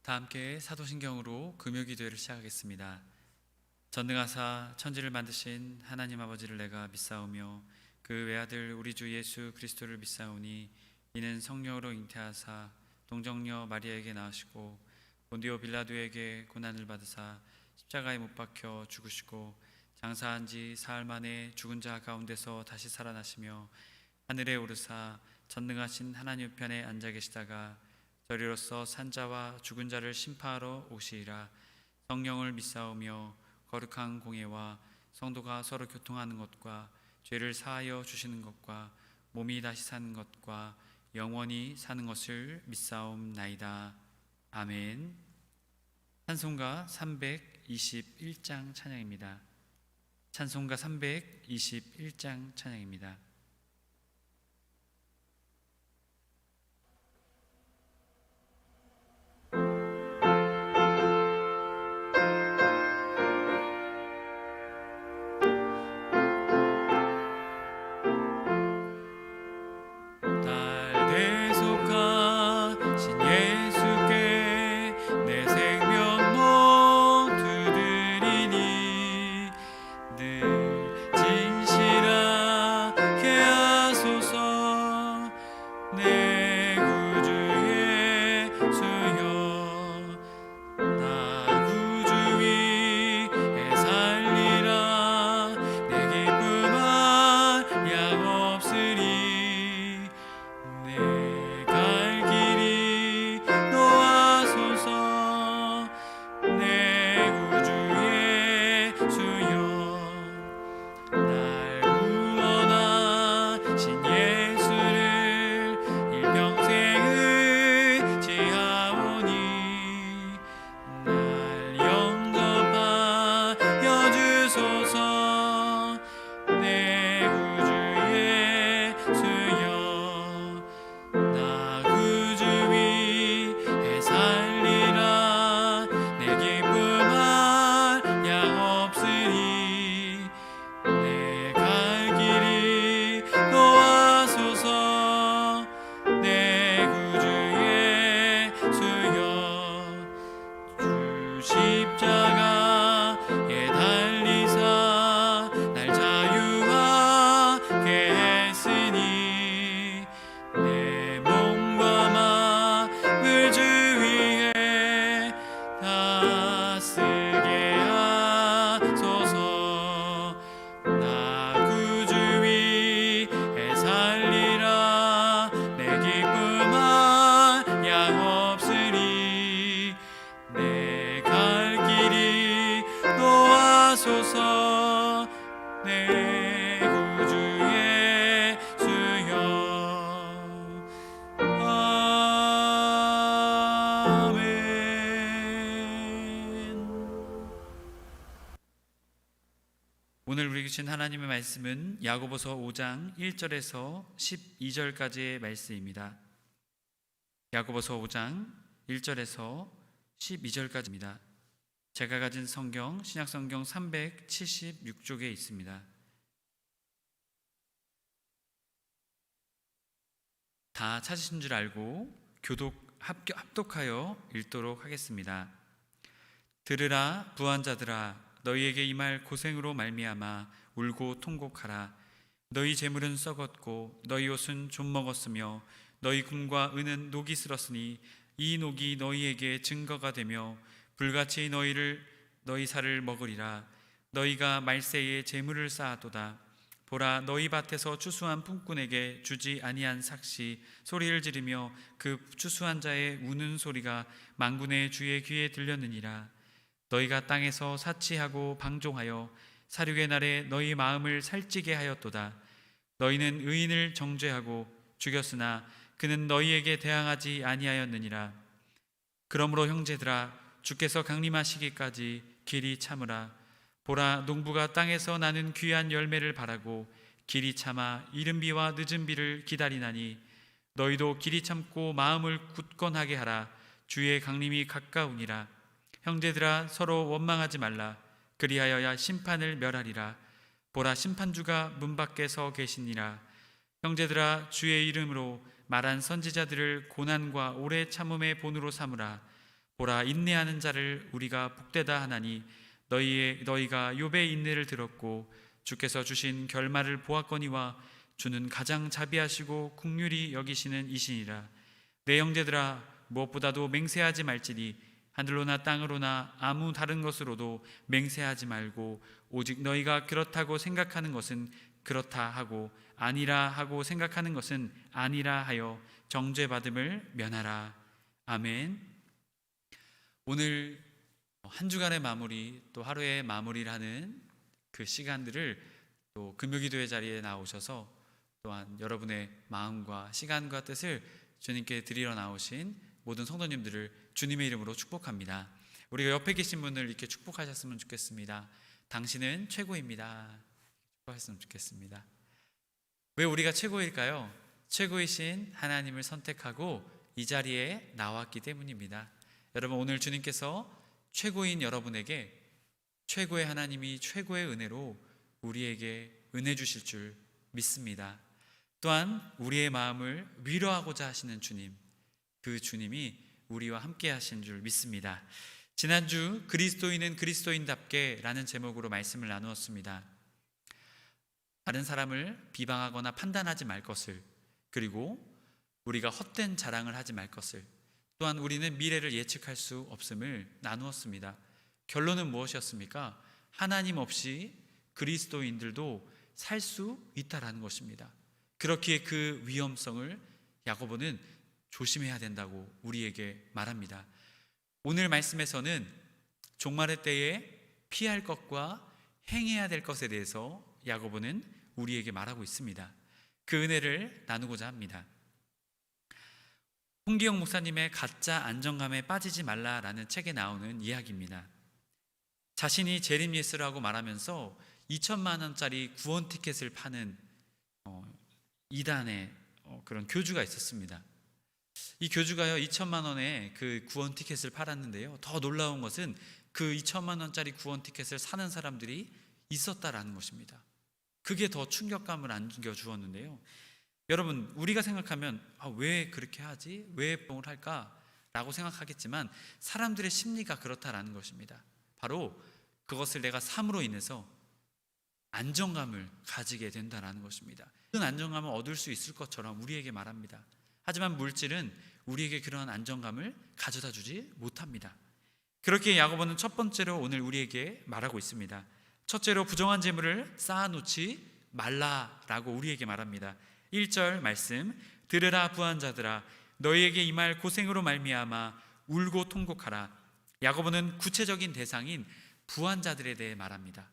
다 함께 사도신경으로 금요기도회를 시작하겠습니다. 전능하사 천지를 만드신 하나님 아버지를 내가 믿사오며 그 외아들 우리 주 예수 그리스도를 믿사오니 이는 성령으로 잉태하사 동정녀 마리아에게 낳으시고 본디오 빌라도에게 고난을 받으사 십자가에 못 박혀 죽으시고 장사한 지 사흘 만에 죽은 자 가운데서 다시 살아나시며 하늘에 오르사 전능하신 하나님 우편에 앉아 계시다가 저리로서 산자와 죽은 자를 심판하러 오시리라. 성령을 믿사오며 거룩한 공예와 성도가 서로 교통하는 것과 죄를 사하여 주시는 것과 몸이 다시 사는 것과 영원히 사는 것을 믿사옵나이다. 아멘. 찬송가 321장 찬양입니다. 찬송가 321장 찬양입니다. 오늘 우리에게 주신 하나님의 말씀은 야고보서 5장 1절에서 12절까지의 말씀입니다. 야고보서 5장 1절에서 12절까지입니다. 제가 가진 성경, 신약성경 376쪽에 있습니다. 다 찾으신 줄 알고 합독하여 읽도록 하겠습니다. 들으라 부한 자들아, 너희에게 이 말 고생으로 말미암아 울고 통곡하라. 너희 재물은 썩었고 너희 옷은 좀 먹었으며 너희 금과 은은 녹이 슬었으니 이 녹이 너희에게 증거가 되며 불같이 너희 살을 먹으리라. 너희가 말세에 재물을 쌓아도다. 보라, 너희 밭에서 추수한 품꾼에게 주지 아니한 삭시 소리를 지르며 그 추수한 자의 우는 소리가 만군의 주의 귀에 들렸느니라. 너희가 땅에서 사치하고 방종하여 사륙의 날에 너희 마음을 살찌게 하였도다. 너희는 의인을 정죄하고 죽였으나 그는 너희에게 대항하지 아니하였느니라. 그러므로 형제들아, 주께서 강림하시기까지 길이 참으라. 보라, 농부가 땅에서 나는 귀한 열매를 바라고 길이 참아 이른 비와 늦은 비를 기다리나니 너희도 길이 참고 마음을 굳건하게 하라. 주의 강림이 가까우니라. 형제들아, 서로 원망하지 말라. 그리하여야 심판을 멸하리라. 보라, 심판주가 문 밖에 서 계시니라. 형제들아, 주의 이름으로 말한 선지자들을 고난과 오래 참음의 본으로 삼으라. 보라, 인내하는 자를 우리가 복되다 하나니 너희가 욥의 인내를 들었고 주께서 주신 결말을 보았거니와 주는 가장 자비하시고 긍휼히 여기시는 이시니라. 내 형제들아, 무엇보다도 맹세하지 말지니 하늘로나 땅으로나 아무 다른 것으로도 맹세하지 말고 오직 너희가 그렇다고 생각하는 것은 그렇다 하고 아니라 하고 생각하는 것은 아니라 하여 정죄받음을 면하라. 아멘. 오늘 한 주간의 마무리, 또 하루의 마무리를 하는 그 시간들을 또 금요기도의 자리에 나오셔서 또한 여러분의 마음과 시간과 뜻을 주님께 드리러 나오신 모든 성도님들을 주님의 이름으로 축복합니다. 우리가 옆에 계신 분을 이렇게 축복하셨으면 좋겠습니다. 당신은 최고입니다. 축복하셨으면 좋겠습니다. 왜 우리가 최고일까요? 최고이신 하나님을 선택하고 이 자리에 나왔기 때문입니다. 여러분, 오늘 주님께서 최고인 여러분에게 최고의 하나님이 최고의 은혜로 우리에게 은혜 주실 줄 믿습니다. 또한 우리의 마음을 위로하고자 하시는 주님, 그 주님이 우리와 함께 하신 줄 믿습니다. 지난주 그리스도인은 그리스도인답게 라는 제목으로 말씀을 나누었습니다. 다른 사람을 비방하거나 판단하지 말 것을, 그리고 우리가 헛된 자랑을 하지 말 것을, 또한 우리는 미래를 예측할 수 없음을 나누었습니다. 결론은 무엇이었습니까? 하나님 없이 그리스도인들도 살 수 있다라는 것입니다. 그렇기에 그 위험성을 야고보는 조심해야 된다고 우리에게 말합니다. 오늘 말씀에서는 종말의 때에 피할 것과 행해야 될 것에 대해서 야고보는 우리에게 말하고 있습니다. 그 은혜를 나누고자 합니다. 홍기영 목사님의 가짜 안정감에 빠지지 말라라는 책에 나오는 이야기입니다. 자신이 재림 예스라고 말하면서 2천만 원짜리 구원 티켓을 파는 이단의 그런 교주가 있었습니다. 이 교주가요 2천만 원에 그 구원 티켓을 팔았는데요, 더 놀라운 것은 그 2천만 원짜리 구원 티켓을 사는 사람들이 있었다라는 것입니다. 그게 더 충격감을 안겨주었는데요, 여러분, 우리가 생각하면 왜 그렇게 하지? 왜 뽕을 할까? 라고 생각하겠지만 사람들의 심리가 그렇다라는 것입니다. 바로 그것을 내가 삶으로 인해서 안정감을 가지게 된다라는 것입니다. 그 안정감을 얻을 수 있을 것처럼 우리에게 말합니다. 하지만 물질은 우리에게 그러한 안정감을 가져다 주지 못합니다. 그렇게 야고보는 첫 번째로 오늘 우리에게 말하고 있습니다. 첫째로 부정한 재물을 쌓아놓지 말라라고 우리에게 말합니다. 1절 말씀, 들으라 부한 자들아, 너희에게 임할 고생으로 말미암아 울고 통곡하라. 야고보는 구체적인 대상인 부한 자들에 대해 말합니다.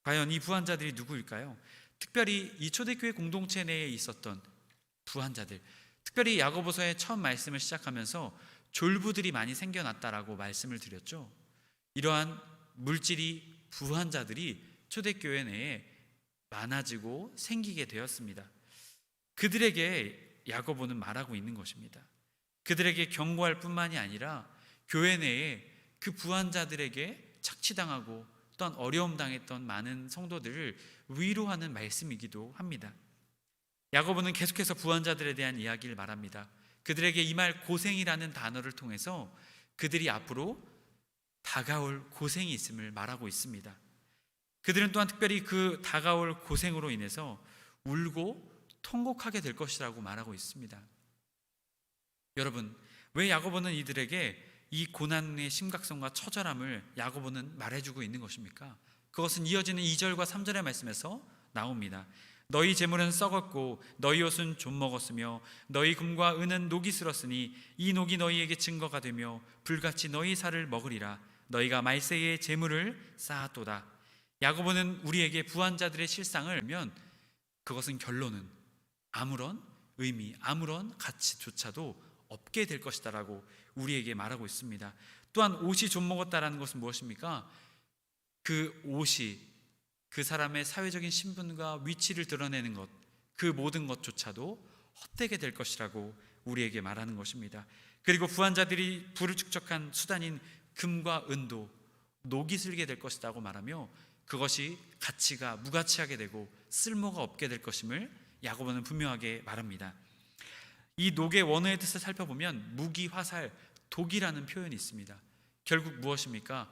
과연 이 부한 자들이 누구일까요? 특별히 이 초대교회 공동체 내에 있었던 부한 자들, 특별히 야고보서의 처음 말씀을 시작하면서 졸부들이 많이 생겨났다라고 말씀을 드렸죠. 이러한 물질이 부한 자들이 초대교회 내에 많아지고 생기게 되었습니다. 그들에게 야고보는 말하고 있는 것입니다. 그들에게 경고할 뿐만이 아니라 교회 내에 그 부한 자들에게 착취당하고 또한 어려움 당했던 많은 성도들을 위로하는 말씀이기도 합니다. 야고보는 계속해서 부한 자들에 대한 이야기를 말합니다. 그들에게 임할 고생이라는 단어를 통해서 그들이 앞으로 다가올 고생이 있음을 말하고 있습니다. 그들은 또한 특별히 그 다가올 고생으로 인해서 울고 통곡하게 될 것이라고 말하고 있습니다. 여러분, 왜 야고보는 이들에게 이 고난의 심각성과 처절함을 야고보는 말해주고 있는 것입니까? 그것은 이어지는 2절과 3절의 말씀에서 나옵니다. 너희 재물은 썩었고 너희 옷은 좀 먹었으며 너희 금과 은은 녹이 슬었으니 이 녹이 너희에게 증거가 되며 불같이 너희 살을 먹으리라. 너희가 말세에 재물을 쌓았도다. 야고보는 우리에게 부한 자들의 실상을 보면 그것은 결론은 아무런 의미, 아무런 가치조차도 없게 될 것이다라고 우리에게 말하고 있습니다. 또한 옷이 좀 먹었다라는 것은 무엇입니까? 그 옷이 그 사람의 사회적인 신분과 위치를 드러내는 것, 그 모든 것조차도 헛되게 될 것이라고 우리에게 말하는 것입니다. 그리고 부한 자들이 부를 축적한 수단인 금과 은도 녹이 슬게 될 것이라고 말하며 그것이 가치가 무가치하게 되고 쓸모가 없게 될 것임을 야고보는 분명하게 말합니다. 이 녹의 원어의 뜻을 살펴보면 무기, 화살, 독이라는 표현이 있습니다. 결국 무엇입니까?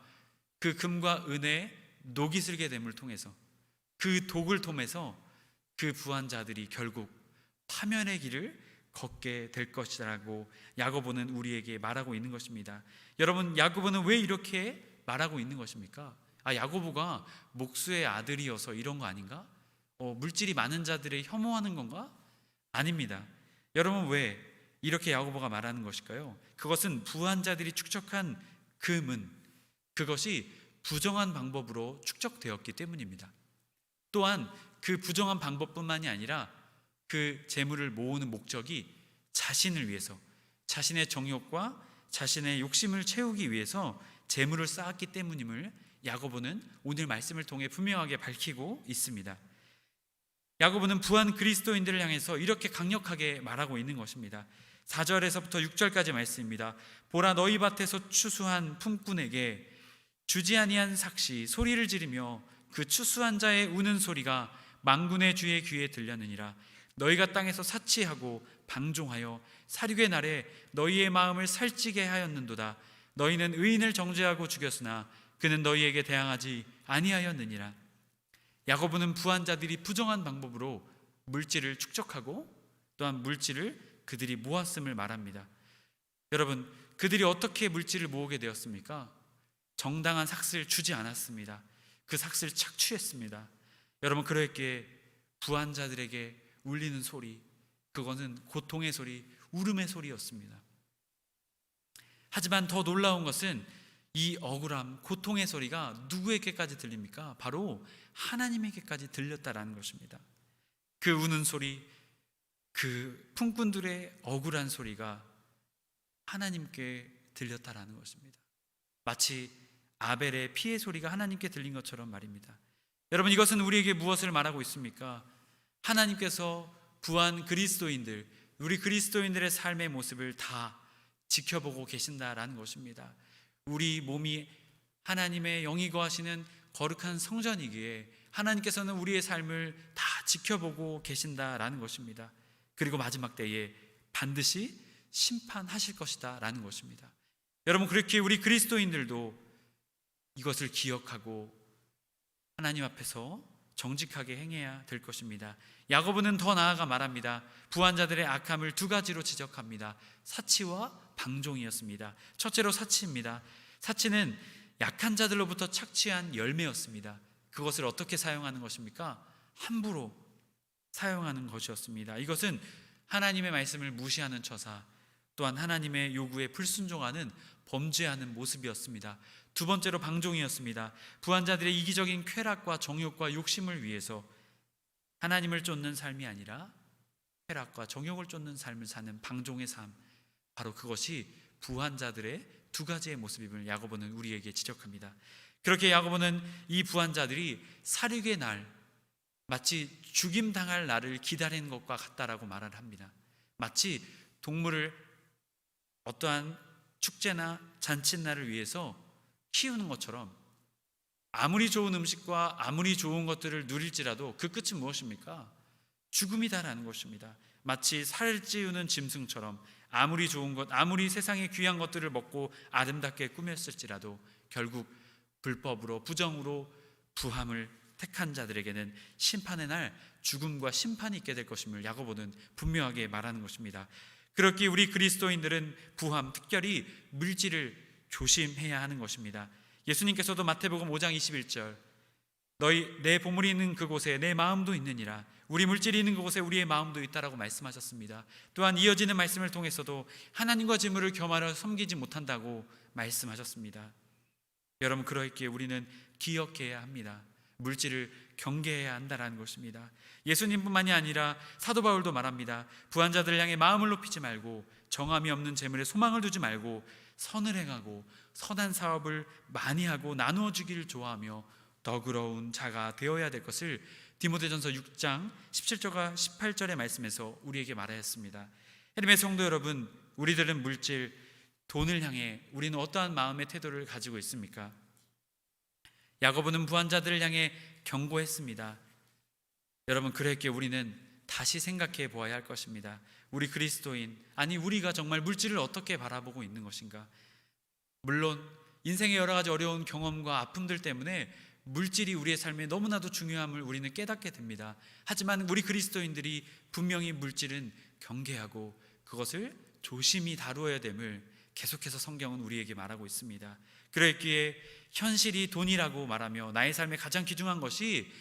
그 금과 은의 녹이 슬게 됨을 통해서, 그 독을 통해서 그 부한 자들이 결국 파멸의 길을 걷게 될 것이라고 야고보는 우리에게 말하고 있는 것입니다. 여러분, 야고보는 왜 이렇게 말하고 있는 것입니까? 야고보가 목수의 아들이어서 이런 거 아닌가? 물질이 많은 자들을 혐오하는 건가? 아닙니다. 여러분, 왜 이렇게 야고보가 말하는 것일까요? 그것은 부한 자들이 축적한 금은 그것이 부정한 방법으로 축적되었기 때문입니다. 또한 그 부정한 방법뿐만이 아니라 그 재물을 모으는 목적이 자신을 위해서, 자신의 정욕과 자신의 욕심을 채우기 위해서 재물을 쌓았기 때문임을 야고보는 오늘 말씀을 통해 분명하게 밝히고 있습니다. 야고보는 부한 그리스도인들을 향해서 이렇게 강력하게 말하고 있는 것입니다. 4절에서부터 6절까지 말씀입니다. 보라, 너희 밭에서 추수한 품꾼에게 주지 아니한 삭시 소리를 지르며 그 추수한 자의 우는 소리가 만군의 주의 귀에 들렸느니라. 너희가 땅에서 사치하고 방종하여 사륙의 날에 너희의 마음을 살찌게 하였는도다. 너희는 의인을 정죄하고 죽였으나 그는 너희에게 대항하지 아니하였느니라. 야고보는 부한 자들이 부정한 방법으로 물질을 축적하고 또한 물질을 그들이 모았음을 말합니다. 여러분, 그들이 어떻게 물질을 모으게 되었습니까? 정당한 삭스를 주지 않았습니다. 그 삭스를 착취했습니다. 여러분, 그렇게 부한 자들에게 울리는 소리, 그것은 고통의 소리, 울음의 소리였습니다. 하지만 더 놀라운 것은 이 억울함, 고통의 소리가 누구에게까지 들립니까? 바로 하나님에게까지 들렸다라는 것입니다. 그 우는 소리, 그 품꾼들의 억울한 소리가 하나님께 들렸다라는 것입니다. 마치 아벨의 피의 소리가 하나님께 들린 것처럼 말입니다. 여러분, 이것은 우리에게 무엇을 말하고 있습니까? 하나님께서 부한 그리스도인들, 우리 그리스도인들의 삶의 모습을 다 지켜보고 계신다라는 것입니다. 우리 몸이 하나님의 영이 거하시는 거룩한 성전이기에 하나님께서는 우리의 삶을 다 지켜보고 계신다라는 것입니다. 그리고 마지막 때에 반드시 심판하실 것이다 라는 것입니다. 여러분, 그렇게 우리 그리스도인들도 이것을 기억하고 하나님 앞에서 정직하게 행해야 될 것입니다. 야고보는 더 나아가 말합니다. 부한 자들의 악함을 두 가지로 지적합니다. 사치와 방종이었습니다. 첫째로 사치입니다. 사치는 약한 자들로부터 착취한 열매였습니다. 그것을 어떻게 사용하는 것입니까? 함부로 사용하는 것이었습니다. 이것은 하나님의 말씀을 무시하는 처사, 또한 하나님의 요구에 불순종하는 범죄하는 모습이었습니다. 두 번째로 방종이었습니다. 부한 자들의 이기적인 쾌락과 정욕과 욕심을 위해서 하나님을 쫓는 삶이 아니라 쾌락과 정욕을 쫓는 삶을 사는 방종의 삶, 바로 그것이 부한 자들의 두 가지의 모습임을 야고보는 우리에게 지적합니다. 그렇게 야고보는 이 부한 자들이 사륙의 날, 마치 죽임당할 날을 기다리는 것과 같다라고 말을 합니다. 마치 동물을 어떠한 축제나 잔칫날을 위해서 키우는 것처럼 아무리 좋은 음식과 아무리 좋은 것들을 누릴지라도 그 끝은 무엇입니까? 죽음이다라는 것입니다. 마치 살을 찌우는 짐승처럼 아무리 좋은 것, 아무리 세상의 귀한 것들을 먹고 아름답게 꾸몄을지라도 결국 불법으로 부정으로 부함을 택한 자들에게는 심판의 날 죽음과 심판이 있게 될 것임을 야고보는 분명하게 말하는 것입니다. 그렇기에 우리 그리스도인들은 부함, 특별히 물질을 조심해야 하는 것입니다. 예수님께서도 마태복음 5장 21절 내 보물이 있는 그곳에 내 마음도 있느니라. 우리 물질이 있는 그곳에 우리의 마음도 있다라고 말씀하셨습니다. 또한 이어지는 말씀을 통해서도 하나님과 재물을 겸하여 섬기지 못한다고 말씀하셨습니다. 여러분, 그러기에 우리는 기억해야 합니다. 물질을 경계해야 한다는 것입니다. 예수님뿐만이 아니라 사도 바울도 말합니다. 부한 자들을 향해 마음을 높이지 말고 정함이 없는 재물에 소망을 두지 말고 선을 행하고 선한 사업을 많이 하고 나누어 주기를 좋아하며 너그러운 자가 되어야 될 것을 디모데전서 6장 17절과 18절의 말씀에서 우리에게 말하였습니다. 하나님의 성도 여러분, 우리들은 물질, 돈을 향해 우리는 어떠한 마음의 태도를 가지고 있습니까? 야고보는 부한 자들을 향해 경고했습니다. 여러분, 그랬기에 우리는 다시 생각해 보아야 할 것입니다. 우리 그리스도인, 아니 우리가 정말 물질을 어떻게 바라보고 있는 것인가? 물론 인생의 여러 가지 어려운 경험과 아픔들 때문에 물질이 우리의 삶에 너무나도 중요함을 우리는 깨닫게 됩니다. 하지만 우리 그리스도인들이 분명히 물질은 경계하고 그것을 조심히 다루어야 됨을 계속해서 성경은 우리에게 말하고 있습니다. 그랬기에 현실이 돈이라고 말하며 나의 삶에 가장 귀중한 것이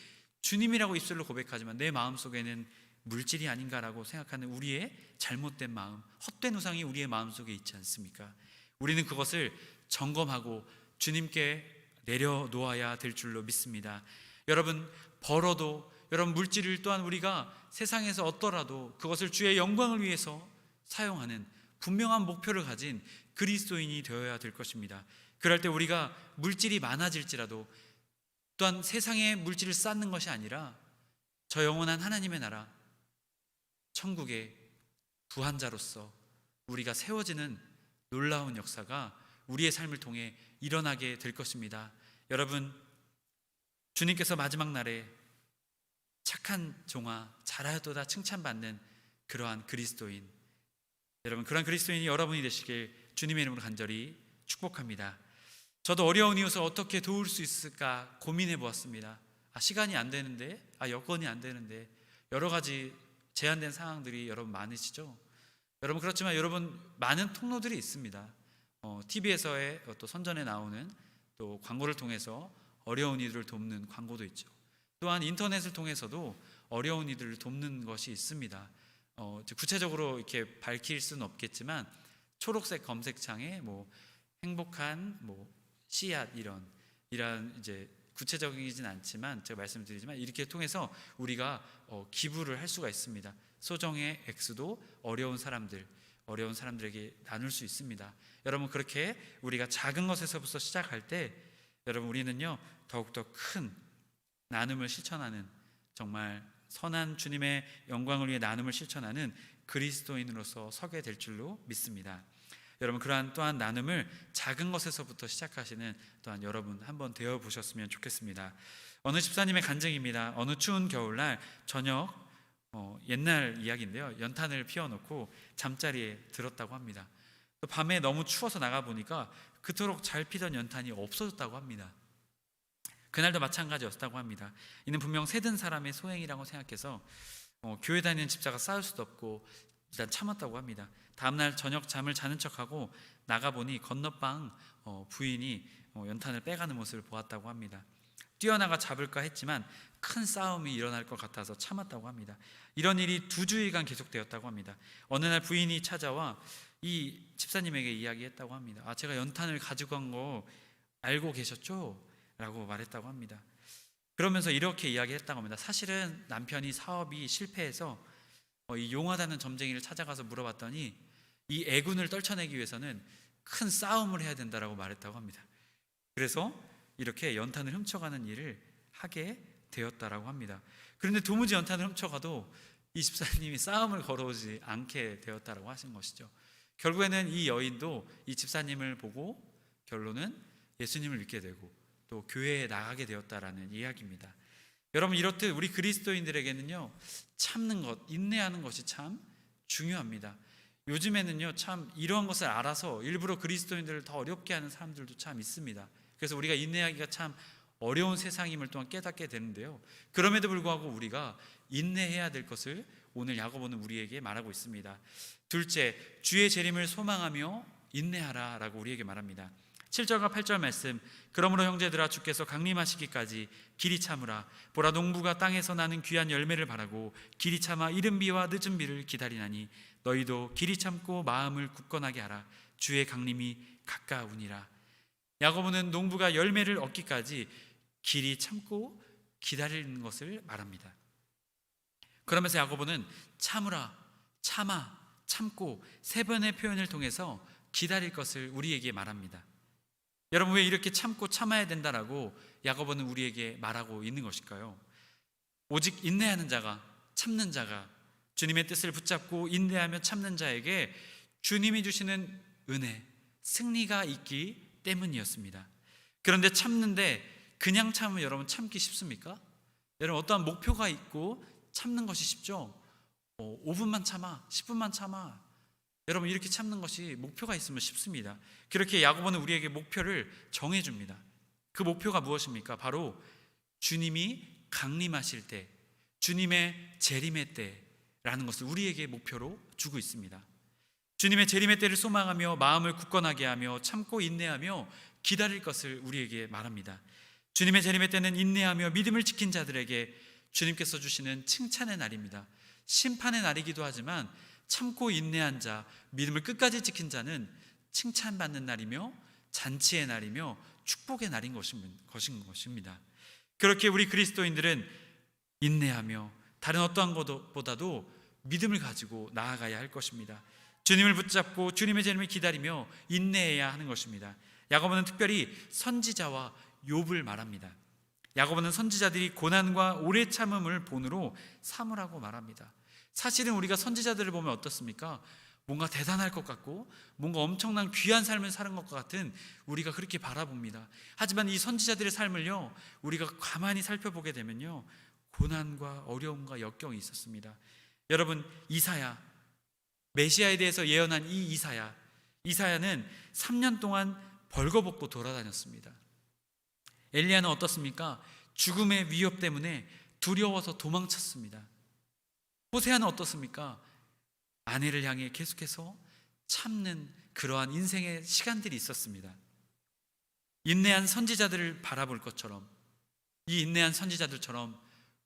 주님이라고 입술로 고백하지만 내 마음속에는 물질이 아닌가라고 생각하는 우리의 잘못된 마음, 헛된 우상이 우리의 마음속에 있지 않습니까? 우리는 그것을 점검하고 주님께 내려놓아야 될 줄로 믿습니다. 여러분, 벌어도 여러분 물질을 또한 우리가 세상에서 얻더라도 그것을 주의 영광을 위해서 사용하는 분명한 목표를 가진 그리스도인이 되어야 될 것입니다. 그럴 때 우리가 물질이 많아질지라도 또한 세상의 물질을 쌓는 것이 아니라 저 영원한 하나님의 나라 천국의 부한자로서 우리가 세워지는 놀라운 역사가 우리의 삶을 통해 일어나게 될 것입니다. 여러분, 주님께서 마지막 날에 착한 종아 잘하였도다 칭찬받는 그러한 그리스도인, 여러분 그러한 그리스도인이 여러분이 되시길 주님의 이름으로 간절히 축복합니다. 저도 어려운 이웃을 어떻게 도울 수 있을까 고민해 보았습니다. 시간이 안 되는데, 여건이 안 되는데, 여러 가지 제한된 상황들이 여러분 많으시죠? 여러분 그렇지만 여러분 많은 통로들이 있습니다. TV에서의 또 선전에 나오는 또 광고를 통해서 어려운 이들을 돕는 광고도 있죠. 또한 인터넷을 통해서도 어려운 이들을 돕는 것이 있습니다. 구체적으로 이렇게 밝힐 수는 없겠지만 초록색 검색창에 행복한 씨앗 이런 이제 구체적이진 않지만 제가 말씀드리지만 이렇게 통해서 우리가 기부를 할 수가 있습니다. 소정의 액수도 어려운 사람들에게 나눌 수 있습니다. 여러분 그렇게 우리가 작은 것에서부터 시작할 때 여러분 우리는요 더욱더 큰 나눔을 실천하는 정말 선한 주님의 영광을 위해 나눔을 실천하는 그리스도인으로서 서게 될 줄로 믿습니다. 여러분 그러한 또한 나눔을 작은 것에서부터 시작하시는 또한 여러분 한번 되어보셨으면 좋겠습니다. 어느 집사님의 간증입니다. 어느 추운 겨울날 저녁 옛날 이야기인데요, 연탄을 피워놓고 잠자리에 들었다고 합니다. 또 밤에 너무 추워서 나가보니까 그토록 잘 피던 연탄이 없어졌다고 합니다. 그날도 마찬가지였다고 합니다. 이는 분명 새든 사람의 소행이라고 생각해서 교회 다니는 집사가 싸울 수도 없고 일단 참았다고 합니다. 다음날 저녁 잠을 자는 척하고 나가보니 건너방 부인이 연탄을 빼가는 모습을 보았다고 합니다. 뛰어나가 잡을까 했지만 큰 싸움이 일어날 것 같아서 참았다고 합니다. 이런 일이 2주일간 계속되었다고 합니다. 어느 날 부인이 찾아와 이 집사님에게 이야기했다고 합니다. 제가 연탄을 가지고 간 거 알고 계셨죠? 라고 말했다고 합니다. 그러면서 이렇게 이야기했다고 합니다. 사실은 남편이 사업이 실패해서 이 용하다는 점쟁이를 찾아가서 물어봤더니 이 애군을 떨쳐내기 위해서는 큰 싸움을 해야 된다라고 말했다고 합니다. 그래서 이렇게 연탄을 훔쳐가는 일을 하게 되었다라고 합니다. 그런데 도무지 연탄을 훔쳐가도 이 집사님이 싸움을 걸어오지 않게 되었다라고 하신 것이죠. 결국에는 이 여인도 이 집사님을 보고 결론은 예수님을 믿게 되고 또 교회에 나가게 되었다라는 이야기입니다. 여러분 이렇듯 우리 그리스도인들에게는요 참는 것, 인내하는 것이 참 중요합니다. 요즘에는요 참 이러한 것을 알아서 일부러 그리스도인들을 더 어렵게 하는 사람들도 참 있습니다. 그래서 우리가 인내하기가 참 어려운 세상임을 또한 깨닫게 되는데요, 그럼에도 불구하고 우리가 인내해야 될 것을 오늘 야고보는 우리에게 말하고 있습니다. 둘째, 주의 재림을 소망하며 인내하라 라고 우리에게 말합니다. 7절과 8절 말씀, 그러므로 형제들아 주께서 강림하시기까지 길이 참으라. 보라 농부가 땅에서 나는 귀한 열매를 바라고 길이 참아 이른 비와 늦은 비를 기다리나니 너희도 길이 참고 마음을 굳건하게 하라. 주의 강림이 가까우니라. 야고보는 농부가 열매를 얻기까지 길이 참고 기다리는 것을 말합니다. 그러면서 야고보는 참으라, 참아, 참고 3번의 표현을 통해서 기다릴 것을 우리에게 말합니다. 여러분 왜 이렇게 참고 참아야 된다라고 야고보는 우리에게 말하고 있는 것일까요? 오직 인내하는 자가, 참는 자가 주님의 뜻을 붙잡고 인내하며 참는 자에게 주님이 주시는 은혜, 승리가 있기 때문이었습니다. 그런데 참는데 그냥 참으면 여러분 참기 쉽습니까? 여러분 어떠한 목표가 있고 참는 것이 쉽죠? 5분만 참아, 10분만 참아. 여러분, 이렇게 참는 것이 목표가 있으면 쉽습니다. 그렇게 야고보는 우리에게 목표를 정해줍니다. 그 목표가 무엇입니까? 바로 주님이 강림하실 때, 주님의 재림의 때라는 것을 우리에게 목표로 주고 있습니다. 주님의 재림의 때를 소망하며 마음을 굳건하게 하며 참고 인내하며 기다릴 것을 우리에게 말합니다. 주님의 재림의 때는 인내하며 믿음을 지킨 자들에게 주님께서 주시는 칭찬의 날입니다. 심판의 날이기도 하지만 참고 인내한 자, 믿음을 끝까지 지킨 자는 칭찬받는 날이며 잔치의 날이며 축복의 날인 것입니다. 그렇게 우리 그리스도인들은 인내하며 다른 어떠한 것보다도 믿음을 가지고 나아가야 할 것입니다. 주님을 붙잡고 주님의 재림을 기다리며 인내해야 하는 것입니다. 야고보는 특별히 선지자와 욥을 말합니다. 야고보는 선지자들이 고난과 오래 참음을 본으로 삼으라고 말합니다. 사실은 우리가 선지자들을 보면 어떻습니까? 뭔가 대단할 것 같고 뭔가 엄청난 귀한 삶을 사는 것 같은 우리가 그렇게 바라봅니다. 하지만 이 선지자들의 삶을요, 우리가 가만히 살펴보게 되면요, 고난과 어려움과 역경이 있었습니다. 여러분, 이사야, 메시아에 대해서 예언한 이 이사야는 3년 동안 벌거벗고 돌아다녔습니다. 엘리야는 어떻습니까? 죽음의 위협 때문에 두려워서 도망쳤습니다. 호세아는 어떻습니까? 아내를 향해 계속해서 참는 그러한 인생의 시간들이 있었습니다. 인내한 선지자들을 바라볼 것처럼, 이 인내한 선지자들처럼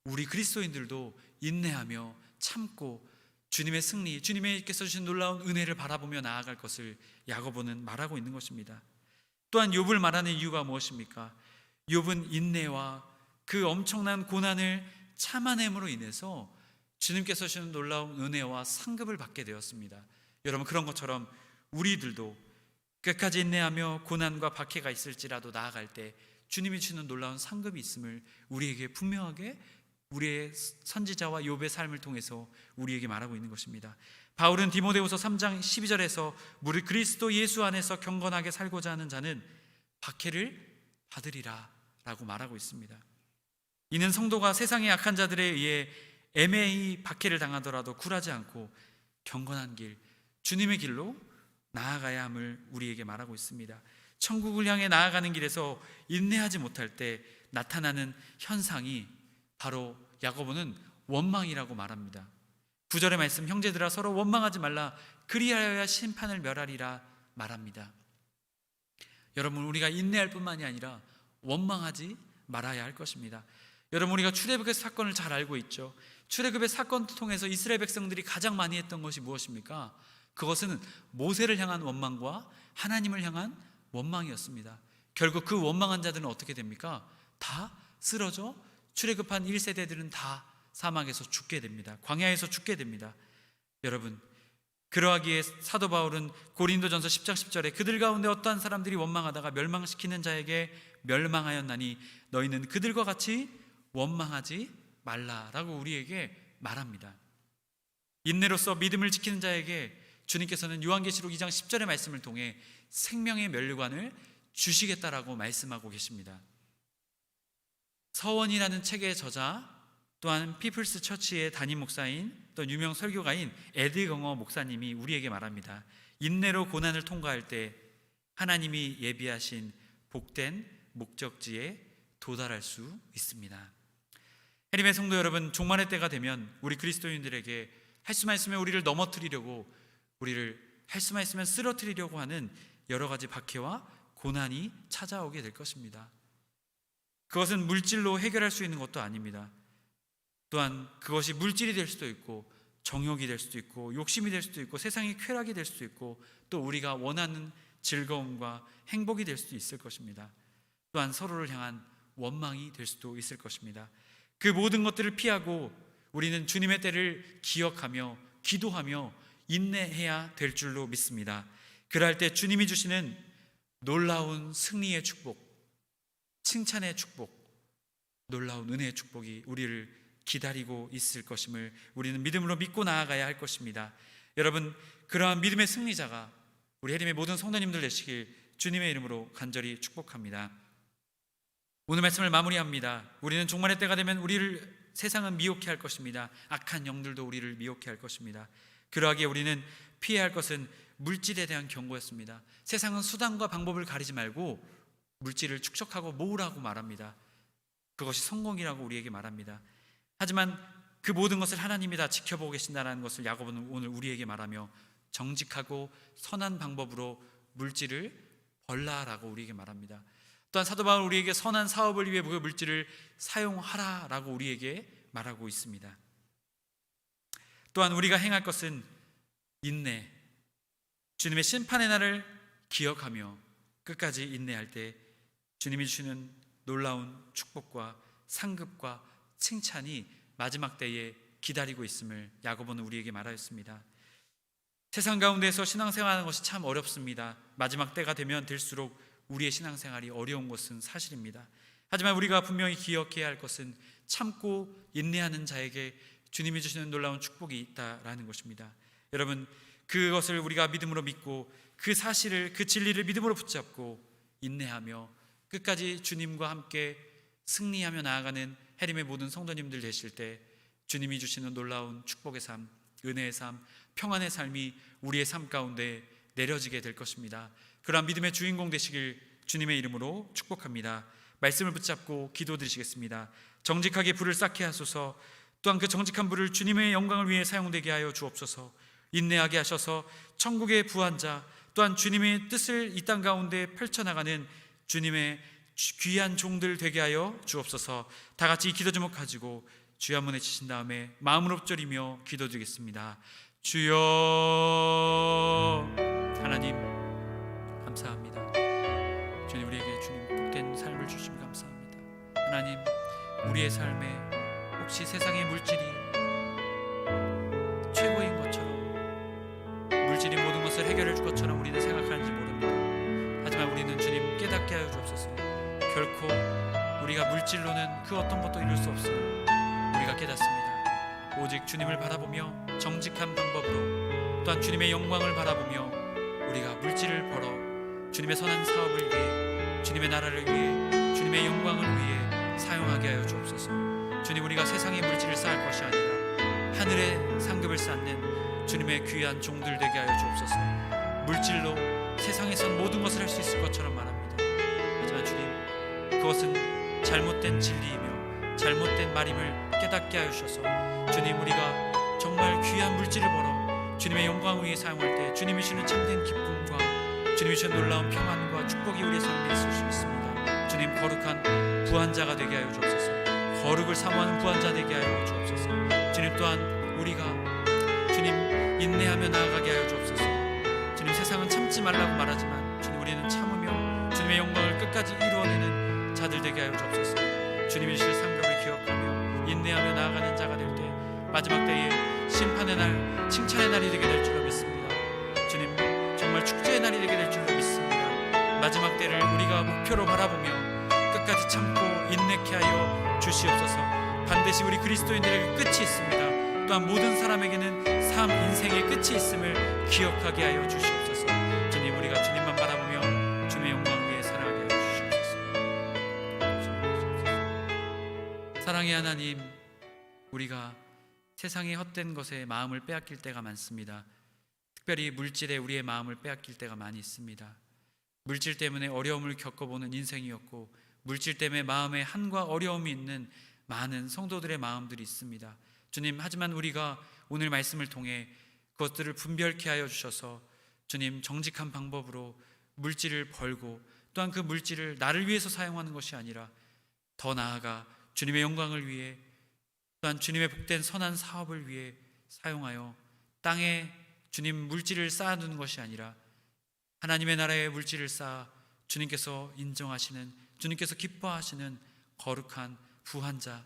우리 그리스도인들도 인내하며 참고 주님의 승리, 주님께서 주신 놀라운 은혜를 바라보며 나아갈 것을 야고보는 말하고 있는 것입니다. 또한 욥을 말하는 이유가 무엇입니까? 욥은 인내와 그 엄청난 고난을 참아냄으로 인해서 주님께서 주시는 놀라운 은혜와 상급을 받게 되었습니다. 여러분, 그런 것처럼 우리들도 끝까지 인내하며 고난과 박해가 있을지라도 나아갈 때 주님이 주시는 놀라운 상급이 있음을 우리에게 분명하게 우리의 선지자와 욥의 삶을 통해서 우리에게 말하고 있는 것입니다. 바울은 디모데후서 3장 12절에서 우리 그리스도 예수 안에서 경건하게 살고자 하는 자는 박해를 받으리라 라고 말하고 있습니다. 이는 성도가 세상의 악한 자들에 의해 애매히 박해를 당하더라도 굴하지 않고 경건한 길, 주님의 길로 나아가야 함을 우리에게 말하고 있습니다. 천국을 향해 나아가는 길에서 인내하지 못할 때 나타나는 현상이 바로 야고보는 원망이라고 말합니다. 9절의 말씀, 형제들아 서로 원망하지 말라, 그리하여야 심판을 멸하리라 말합니다. 여러분, 우리가 인내할 뿐만이 아니라 원망하지 말아야 할 것입니다. 여러분, 우리가 출애굽의 사건을 잘 알고 있죠. 출애굽의 사건을 통해서 이스라엘 백성들이 가장 많이 했던 것이 무엇입니까? 그것은 모세를 향한 원망과 하나님을 향한 원망이었습니다. 결국 그 원망한 자들은 어떻게 됩니까? 다 쓰러져 출애굽한 1세대들은 다 사막에서 죽게 됩니다. 광야에서 죽게 됩니다. 여러분, 그러하기에 사도 바울은 고린도전서 10장 10절에 그들 가운데 어떠한 사람들이 원망하다가 멸망시키는 자에게 멸망하였나니 너희는 그들과 같이 원망하지 말라라고 우리에게 말합니다. 인내로서 믿음을 지키는 자에게 주님께서는 요한계시록 2장 10절의 말씀을 통해 생명의 면류관을 주시겠다라고 말씀하고 계십니다. 서원이라는 책의 저자, 또한 피플스 처치의 담임 목사인 또 유명 설교가인 에드 경어 목사님이 우리에게 말합니다. 인내로 고난을 통과할 때 하나님이 예비하신 복된 목적지에 도달할 수 있습니다. 해림의 성도 여러분, 종말의 때가 되면 우리 그리스도인들에게 할 수만 있으면 우리를 넘어뜨리려고, 우리를 할 수만 있으면 쓰러뜨리려고 하는 여러 가지 박해와 고난이 찾아오게 될 것입니다. 그것은 물질로 해결할 수 있는 것도 아닙니다. 또한 그것이 물질이 될 수도 있고 정욕이 될 수도 있고 욕심이 될 수도 있고 세상의 쾌락이 될 수도 있고 또 우리가 원하는 즐거움과 행복이 될 수도 있을 것입니다. 또한 서로를 향한 원망이 될 수도 있을 것입니다. 그 모든 것들을 피하고 우리는 주님의 때를 기억하며 기도하며 인내해야 될 줄로 믿습니다. 그럴 때 주님이 주시는 놀라운 승리의 축복, 칭찬의 축복, 놀라운 은혜의 축복이 우리를 기다리고 있을 것임을 우리는 믿음으로 믿고 나아가야 할 것입니다. 여러분, 그러한 믿음의 승리자가 우리 해림의 모든 성도님들 되시길 주님의 이름으로 간절히 축복합니다. 오늘 말씀을 마무리합니다. 우리는 종말의 때가 되면 우리를 세상은 미혹해 할 것입니다. 악한 영들도 우리를 미혹해 할 것입니다. 그러하기에 우리는 피해야 할 것은 물질에 대한 경고였습니다. 세상은 수단과 방법을 가리지 말고 물질을 축적하고 모으라고 말합니다. 그것이 성공이라고 우리에게 말합니다. 하지만 그 모든 것을 하나님이 다 지켜보고 계신다는 것을 야고보는 오늘 우리에게 말하며 정직하고 선한 방법으로 물질을 벌라라고 우리에게 말합니다. 또한 사도 바울은 우리에게 선한 사업을 위해 그 물질을 사용하라라고 우리에게 말하고 있습니다. 또한 우리가 행할 것은 인내, 주님의 심판의 날을 기억하며 끝까지 인내할 때 주님이 주시는 놀라운 축복과 상급과 칭찬이 마지막 때에 기다리고 있음을 야고보는 우리에게 말하였습니다. 세상 가운데서 신앙생활하는 것이 참 어렵습니다. 마지막 때가 되면 될수록 우리의 신앙생활이 어려운 것은 사실입니다. 하지만 우리가 분명히 기억해야 할 것은 참고 인내하는 자에게 주님이 주시는 놀라운 축복이 있다라는 것입니다. 여러분, 그것을 우리가 믿음으로 믿고 그 사실을, 그 진리를 믿음으로 붙잡고 인내하며 끝까지 주님과 함께 승리하며 나아가는 해림의 모든 성도님들 되실 때 주님이 주시는 놀라운 축복의 삶, 은혜의 삶, 평안의 삶이 우리의 삶 가운데 내려지게 될 것입니다. 그러한 믿음의 주인공 되시길 주님의 이름으로 축복합니다. 말씀을 붙잡고 기도드리시겠습니다. 정직하게 불을 쌓게 하소서. 또한 그 정직한 불을 주님의 영광을 위해 사용되게 하여 주옵소서. 인내하게 하셔서 천국의 부한자, 또한 주님의 뜻을 이 땅 가운데 펼쳐나가는 주님의 귀한 종들 되게 하여 주옵소서. 다 같이 이 기도 제목 가지고 주여 한번 외치신 다음에 마음으로 엎드리며 기도드리겠습니다. 주여. 하나님 감사합니다. 주님, 우리에게 주님 복된 삶을 주시면 감사합니다. 하나님, 우리의 삶에 혹시 세상의 물질이 최고인 것처럼, 물질이 모든 것을 해결해 줄 것처럼 우리는 생각하는지 모릅니다. 하지만 우리는 주님 깨닫게 하여 주옵소서. 결코 우리가 물질로는 그 어떤 것도 이룰 수 없음을 우리가 깨닫습니다. 오직 주님을 바라보며 정직한 방법으로, 또한 주님의 영광을 바라보며 우리가 물질을 벌어 주님의 선한 사업을 위해, 주님의 나라를 위해, 주님의 영광을 위해 사용하게 하여 주옵소서. 주님, 우리가 세상의 물질을 쌓을 것이 아니라 하늘의 상급을 쌓는 주님의 귀한 종들 되게 하여 주옵소서. 물질로 세상에선 모든 것을 할 수 있을 것처럼 말합니다. 하지만 주님, 그것은 잘못된 진리이며 잘못된 말임을 깨닫게 하여 주셔서 주님, 우리가 정말 귀한 물질을 벌어 주님의 영광을 위해 사용할 때 주님이 주시는 참된 기쁨과 주님이 주시는 놀라운 평안과 축복이 우리의 삶에 있을 수 있습니다. 주님, 거룩한 부한자가 되게 하여 주옵소서. 거룩을 사모하는 부한자 되게 하여 주옵소서. 주님, 또한 우리가 주님 인내하며 나아가게 하여 주옵소서. 주님, 세상은 참지 말라고 말하지만 주님, 우리는 참으며 주님의 영광을 끝까지 이루어내는 자들 되게 하여 주옵소서. 주님이 주실 상급을 기억하며 인내하며 나아가는 자가 될 때 마지막 때에 심판의 날, 칭찬의 날이 되게 될 줄로 믿습니다. 주님, 정말 축제의 날이 되게 될 줄로 믿습니다. 마지막 때를 우리가 목표로 바라보며 끝까지 참고 인내케 하여 주시옵소서. 반드시 우리 그리스도인들에게 끝이 있습니다. 또한 모든 사람에게는 삶 인생의 끝이 있음을 기억하게 하여 주시옵소서. 주님, 우리가 주님만 바라보며 주님의 영광을 위해 살아가게 하여 주시옵소서. 사랑의 하나님, 우리가 세상의 헛된 것에 마음을 빼앗길 때가 많습니다. 특별히 물질에 우리의 마음을 빼앗길 때가 많이 있습니다. 물질 때문에 어려움을 겪어보는 인생이었고, 물질 때문에 마음에 한과 어려움이 있는 많은 성도들의 마음들이 있습니다. 주님, 하지만 우리가 오늘 말씀을 통해 그것들을 분별케 하여 주셔서 주님, 정직한 방법으로 물질을 벌고, 또한 그 물질을 나를 위해서 사용하는 것이 아니라 더 나아가 주님의 영광을 위해, 또한 주님의 복된 선한 사업을 위해 사용하여 땅에 주님 물질을 쌓아두는 것이 아니라 하나님의 나라의 물질을 쌓아 주님께서 인정하시는, 주님께서 기뻐하시는 거룩한 부한자,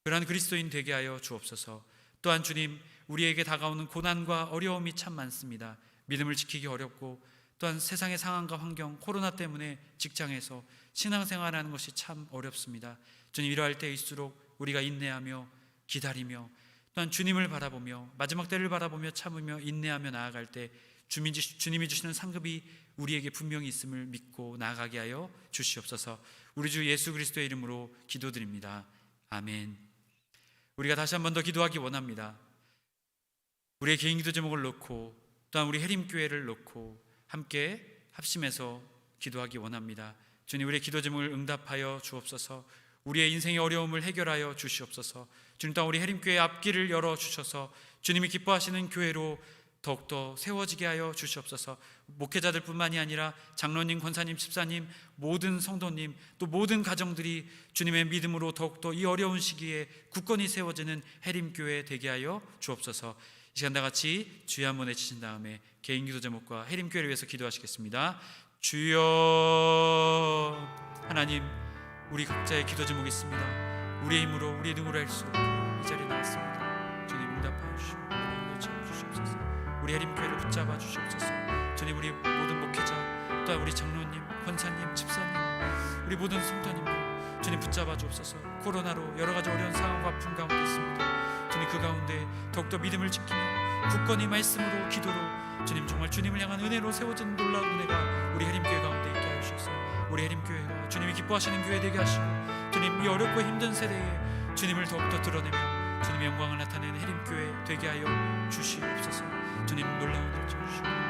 그러한 그리스도인 되게 하여 주옵소서. 또한 주님, 우리에게 다가오는 고난과 어려움이 참 많습니다. 믿음을 지키기 어렵고, 또한 세상의 상황과 환경, 코로나 때문에 직장에서 신앙생활하는 것이 참 어렵습니다. 주님, 이러할 때일수록 우리가 인내하며 기다리며, 또한 주님을 바라보며 마지막 때를 바라보며 참으며 인내하며 나아갈 때 주님이 주시는 상급이 우리에게 분명히 있음을 믿고 나아가게 하여 주시옵소서. 우리 주 예수 그리스도의 이름으로 기도드립니다. 아멘. 우리가 다시 한 번 더 기도하기 원합니다. 우리의 개인 기도 제목을 놓고 또한 우리 해림교회를 놓고 함께 합심해서 기도하기 원합니다. 주님, 우리의 기도 제목을 응답하여 주옵소서. 우리의 인생의 어려움을 해결하여 주시옵소서. 주님, 또한 우리 해림교회의 앞길을 열어주셔서 주님이 기뻐하시는 교회로 더욱더 세워지게 하여 주시옵소서. 목회자들뿐만이 아니라 장로님, 권사님, 집사님, 모든 성도님, 또 모든 가정들이 주님의 믿음으로 더욱더 이 어려운 시기에 굳건히 세워지는 해림교회 되게 하여 주옵소서. 이 시간 다 같이 주여 한번 외치신 다음에 개인 기도 제목과 해림교회를 위해서 기도하시겠습니다. 주여. 하나님, 우리 각자의 기도 제목이 있습니다. 우리의 힘으로 우리의 능으로 할 수 없게 이 자리에 나왔습니다. 주님, 응답하여 주시고 은혜를 채워주시옵소서. 우리 해림교회를 붙잡아 주시옵소서. 주님, 우리 모든 목회자, 또한 우리 장로님, 권사님, 집사님, 우리 모든 성도님들 주님 붙잡아 주옵소서. 코로나로 여러 가지 어려운 상황과 아픔 가운데 있습니다. 주님, 그 가운데 더욱더 믿음을 지키며 굳건히 말씀으로 기도로 주님, 정말 주님을 향한 은혜로 세워진 놀라운 은혜가 우리 해림교회 가운데 있게 하여 주셔서 우리 해림교회가 주님이 기뻐하시는 교회 되게 하시고 주님, 이 어렵고 힘든 세대에 주님을 더욱더 드러내며 주님의 영광을 나타내는 해림교회 되게 하여 주시옵소서. 주님, 놀라운 은혜 주시옵소서.